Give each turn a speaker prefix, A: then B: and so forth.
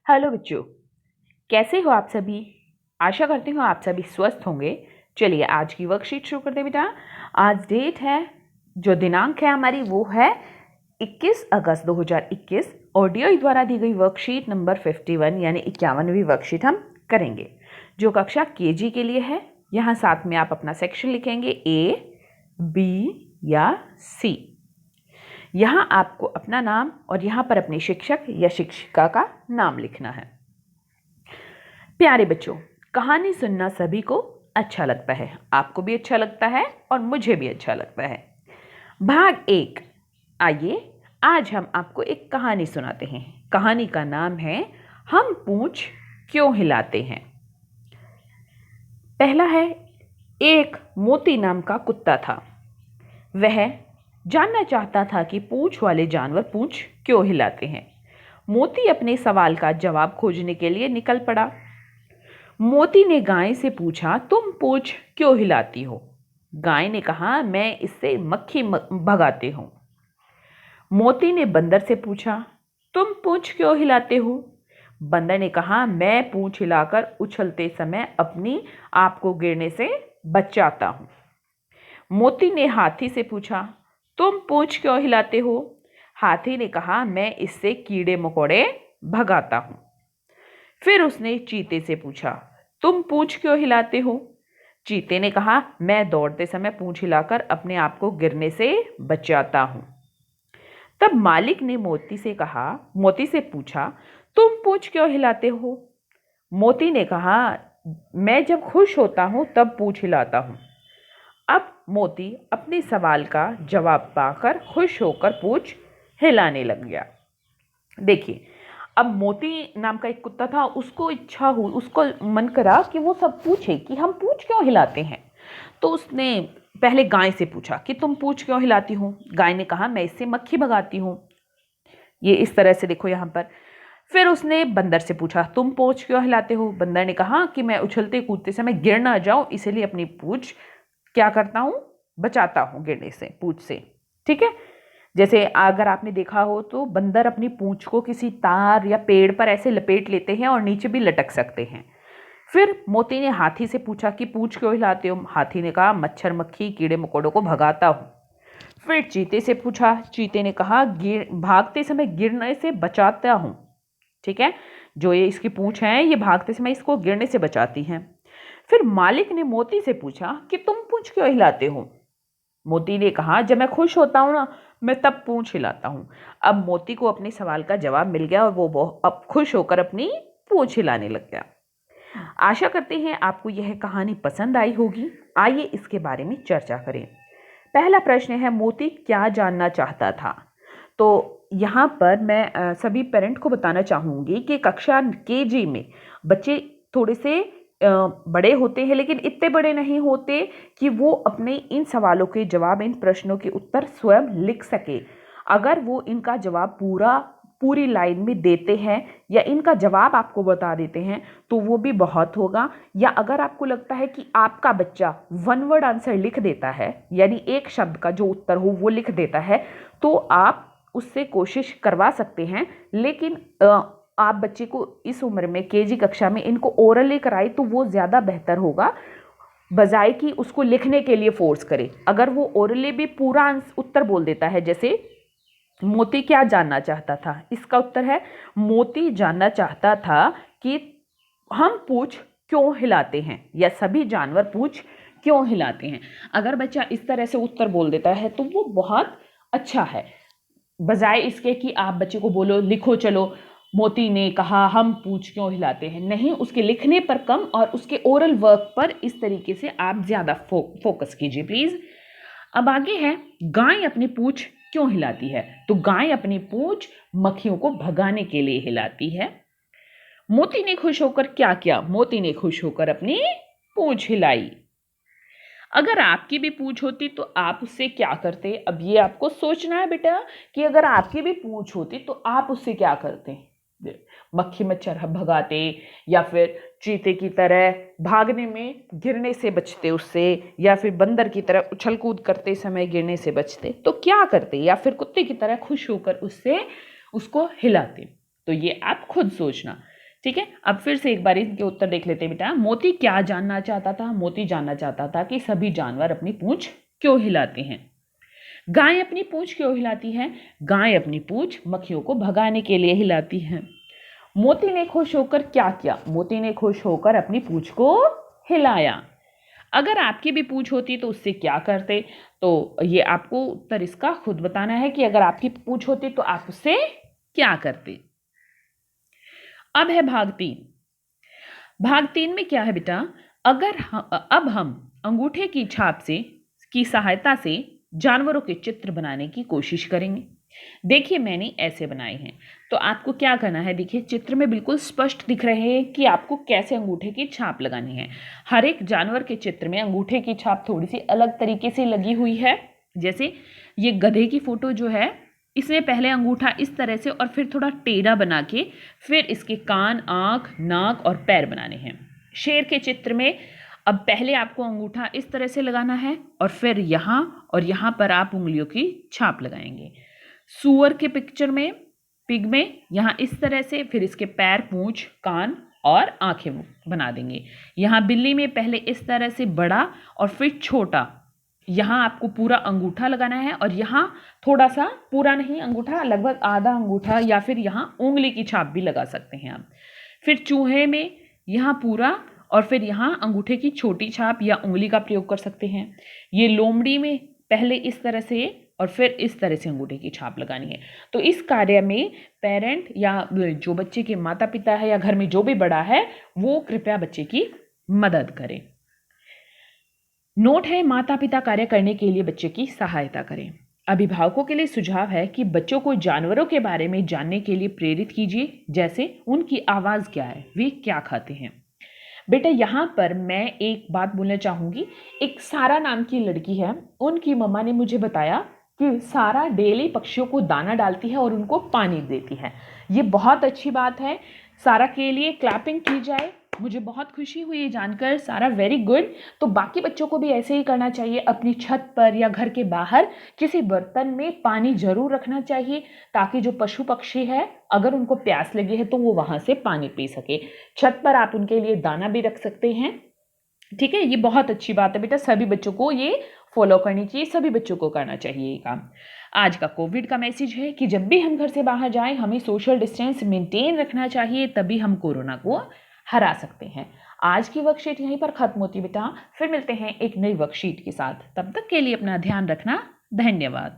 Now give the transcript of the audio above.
A: Hello बच्चों, कैसे हो आप सभी। आशा करती हूँ आप सभी स्वस्थ होंगे। चलिए आज की वर्कशीट शुरू करते हैं बेटा। आज डेट है, जो दिनांक है हमारी वो है 21 अगस्त 2021। ऑडियो द्वारा दी गई वर्कशीट नंबर 51 यानी 51वीं वर्कशीट हम करेंगे, जो कक्षा केजी के लिए है। यहाँ साथ में आप अपना सेक्शन लिखेंगे ए, बी या सी। यहाँ आपको अपना नाम और यहाँ पर अपने शिक्षक या शिक्षिका का नाम लिखना है। प्यारे बच्चों, कहानी सुनना सभी को अच्छा लगता है, आपको भी अच्छा लगता है और मुझे भी अच्छा लगता है। भाग 1। आइए आज हम आपको एक कहानी सुनाते हैं। कहानी का नाम है हम पूंछ क्यों हिलाते हैं। पहला है, एक मोती नाम का कुत्ता था। वह जानना चाहता था कि पूंछ वाले जानवर पूंछ क्यों हिलाते हैं। मोती अपने सवाल का जवाब खोजने के लिए निकल पड़ा। मोती ने गाय से पूछा, तुम पूंछ क्यों हिलाती हो। गाय ने कहा, मैं इससे मक्खी भगाती हूँ। मोती ने बंदर से पूछा, तुम पूंछ क्यों हिलाते हो। बंदर ने कहा, मैं पूंछ हिलाकर उछलते समय अपनी आप को गिरने से बचाता हूँ। मोती ने हाथी से पूछा, तुम पूंछ क्यों हिलाते हो। हाथी ने कहा, मैं इससे कीड़े मकोड़े भगाता हूँ। फिर उसने चीते से पूछा, तुम पूंछ क्यों हिलाते हो। चीते ने कहा, मैं दौड़ते समय पूंछ हिलाकर अपने आप को गिरने से बचाता हूं। तब मालिक ने मोती से पूछा, तुम पूंछ क्यों हिलाते हो। मोती ने कहा, मैं जब खुश होता हूं तब पूंछ हिलाता हूं। अब मोती अपने सवाल का जवाब पाकर खुश होकर पूंछ हिलाने लग गया। देखिए, अब मोती नाम का एक कुत्ता था, उसको मन करा कि वो सब पूछे कि हम पूंछ क्यों हिलाते हैं। तो उसने पहले गाय से पूछा कि तुम पूंछ क्यों हिलाती हो। गाय ने कहा, मैं इससे मक्खी भगाती हूँ। ये इस तरह से देखो यहाँ पर। फिर उसने बंदर से पूछा, तुम पूंछ क्यों हिलाते हो। बंदर ने कहा कि मैं उछलते कूदते समय गिर ना जाऊं, इसलिए अपनी पूंछ क्या करता हूँ, बचाता हूँ गिरने से, पूंछ से। ठीक है। जैसे अगर आपने देखा हो तो बंदर अपनी पूंछ को किसी तार या पेड़ पर ऐसे लपेट लेते हैं और नीचे भी लटक सकते हैं। फिर मोती ने हाथी से पूछा कि पूंछ क्यों हिलाते हो। हाथी ने कहा, मच्छर मक्खी कीड़े मकोड़ों को भगाता हूँ। फिर चीते से पूछा। चीते ने कहा, भागते समय गिरने से बचाता हूँ। ठीक है, जो ये इसकी पूंछ है ये भागते समय इसको गिरने से बचाती हैं। फिर मालिक ने मोती से पूछा कि तुम पूंछ क्यों हिलाते हो। मोती ने कहा, जब मैं खुश होता हूं ना, मैं तब पूंछ हिलाता हूं। अब मोती को अपने सवाल का जवाब मिल गया और वो अब खुश होकर अपनी पूंछ हिलाने लग गया। आशा करते हैं आपको यह कहानी पसंद आई होगी। आइए इसके बारे में चर्चा करें। पहला प्रश्न है, मोती क्या जानना चाहता था। तो यहाँ पर मैं सभी पेरेंट को बताना चाहूँगी कि कक्षा केजी में बच्चे थोड़े से बड़े होते हैं, लेकिन इतने बड़े नहीं होते कि वो अपने इन सवालों के जवाब, इन प्रश्नों के उत्तर स्वयं लिख सके। अगर वो इनका जवाब पूरी लाइन में देते हैं या इनका जवाब आपको बता देते हैं तो वो भी बहुत होगा। या अगर आपको लगता है कि आपका बच्चा वन वर्ड आंसर लिख देता है, यानी एक शब्द का जो उत्तर हो वो लिख देता है, तो आप उससे कोशिश करवा सकते हैं। लेकिन आप बच्चे को इस उम्र में केजी कक्षा में इनको ओरली कराए तो वो ज़्यादा बेहतर होगा, बजाय कि उसको लिखने के लिए फोर्स करे। अगर वो ओरली भी पूरा उत्तर बोल देता है, जैसे मोती क्या जानना चाहता था, इसका उत्तर है, मोती जानना चाहता था कि हम पूंछ क्यों हिलाते हैं या सभी जानवर पूंछ क्यों हिलाते हैं। अगर बच्चा इस तरह से उत्तर बोल देता है तो वो बहुत अच्छा है, बजाय इसके कि आप बच्चे को बोलो लिखो, चलो मोती ने कहा हम पूंछ क्यों हिलाते हैं। नहीं, उसके लिखने पर कम और उसके ओरल वर्क पर इस तरीके से आप ज़्यादा फोकस कीजिए प्लीज़। अब आगे है, गाय अपनी पूंछ क्यों हिलाती है। तो गाय अपनी पूंछ मक्खियों को भगाने के लिए हिलाती है। मोती ने खुश होकर क्या किया। मोती ने खुश होकर अपनी पूंछ हिलाई। अगर आपकी भी पूंछ होती तो आप उससे क्या करते। अब ये आपको सोचना है बेटा कि अगर आपकी भी पूंछ होती तो आप उससे क्या करते। मक्खी मच्छर भगाते या फिर चीते की तरह भागने में गिरने से बचते उससे, या फिर बंदर की तरह उछल कूद करते समय गिरने से बचते, तो क्या करते। या फिर कुत्ते की तरह खुश होकर उसको हिलाते। तो ये आप खुद सोचना। ठीक है, अब फिर से एक बार इनके उत्तर देख लेते हैं बेटा। मोती क्या जानना चाहता था? मोती जानना चाहता था कि सभी जानवर अपनी पूंछ क्यों हिलाते हैं। गाय अपनी पूंछ क्यों हिलाती है? गाय अपनी पूंछ मक्खियों को भगाने के लिए हिलाती है। मोती ने खुश होकर क्या किया? मोती ने खुश होकर अपनी पूंछ को हिलाया। अगर आपकी भी पूंछ होती तो उससे क्या करते? तो ये आपको उत्तर इसका खुद बताना है कि अगर आपकी पूंछ होती तो आप उससे क्या करते। अब है भाग 3। भाग 3 में क्या है बेटा? अब हम अंगूठे की छाप से की सहायता से जानवरों के चित्र बनाने की कोशिश करेंगे। देखिए मैंने ऐसे बनाए हैं, तो आपको क्या करना है? देखिए चित्र में बिल्कुल स्पष्ट दिख रहे हैं कि आपको कैसे अंगूठे की छाप लगानी है। हर एक जानवर के चित्र में अंगूठे की छाप थोड़ी सी अलग तरीके से लगी हुई है। जैसे ये गधे की फोटो जो है, इसमें पहले अंगूठा इस तरह से और फिर थोड़ा टेढ़ा बना के फिर इसके कान, आंख, नाक और पैर बनाने हैं। शेर के चित्र में अब पहले आपको अंगूठा इस तरह से लगाना है और फिर यहाँ और यहाँ पर आप उंगलियों की छाप लगाएंगे। सूअर के पिग में यहाँ इस तरह से, फिर इसके पैर, पूंछ, कान और आंखें बना देंगे। यहाँ बिल्ली में पहले इस तरह से बड़ा और फिर छोटा, यहाँ आपको पूरा अंगूठा लगाना है और यहाँ थोड़ा सा, पूरा नहीं अंगूठा, लगभग आधा अंगूठा या फिर यहाँ उंगली की छाप भी लगा सकते हैं आप। फिर चूहे में यहाँ पूरा और फिर यहाँ अंगूठे की छोटी छाप या उंगली का प्रयोग कर सकते हैं। ये लोमड़ी में पहले इस तरह से और फिर इस तरह से अंगूठे की छाप लगानी है। तो इस कार्य में पेरेंट या जो बच्चे के माता पिता है या घर में जो भी बड़ा है वो कृपया बच्चे की मदद करें। नोट है, माता पिता कार्य करने के लिए बच्चे की सहायता करें। अभिभावकों के लिए सुझाव है कि बच्चों को जानवरों के बारे में जानने के लिए प्रेरित कीजिए, जैसे उनकी आवाज क्या है, वे क्या खाते हैं। बेटा यहाँ पर मैं एक बात बोलना चाहूँगी। एक सारा नाम की लड़की है, उनकी मम्मा ने मुझे बताया कि सारा डेली पक्षियों को दाना डालती है और उनको पानी देती है। ये बहुत अच्छी बात है। सारा के लिए क्लैपिंग की जाए। मुझे बहुत खुशी हुई ये जानकर। सारा वेरी गुड। तो बाकी बच्चों को भी ऐसे ही करना चाहिए। अपनी छत पर या घर के बाहर किसी बर्तन में पानी जरूर रखना चाहिए, ताकि जो पशु पक्षी है अगर उनको प्यास लगी है तो वो वहां से पानी पी सके। छत पर आप उनके लिए दाना भी रख सकते हैं। ठीक है, ये बहुत अच्छी बात है बेटा। सभी बच्चों को ये फॉलो करनी चाहिए, सभी बच्चों को करना चाहिए ये काम। आज का कोविड का मैसेज है कि जब भी हम घर से बाहर जाएं हमें सोशल डिस्टेंस मेंटेन रखना चाहिए, तभी हम कोरोना को हरा सकते हैं। आज की वर्कशीट यहीं पर खत्म होती बेटा। फिर मिलते हैं एक नई वर्कशीट के साथ। तब तक के लिए अपना ध्यान रखना। धन्यवाद।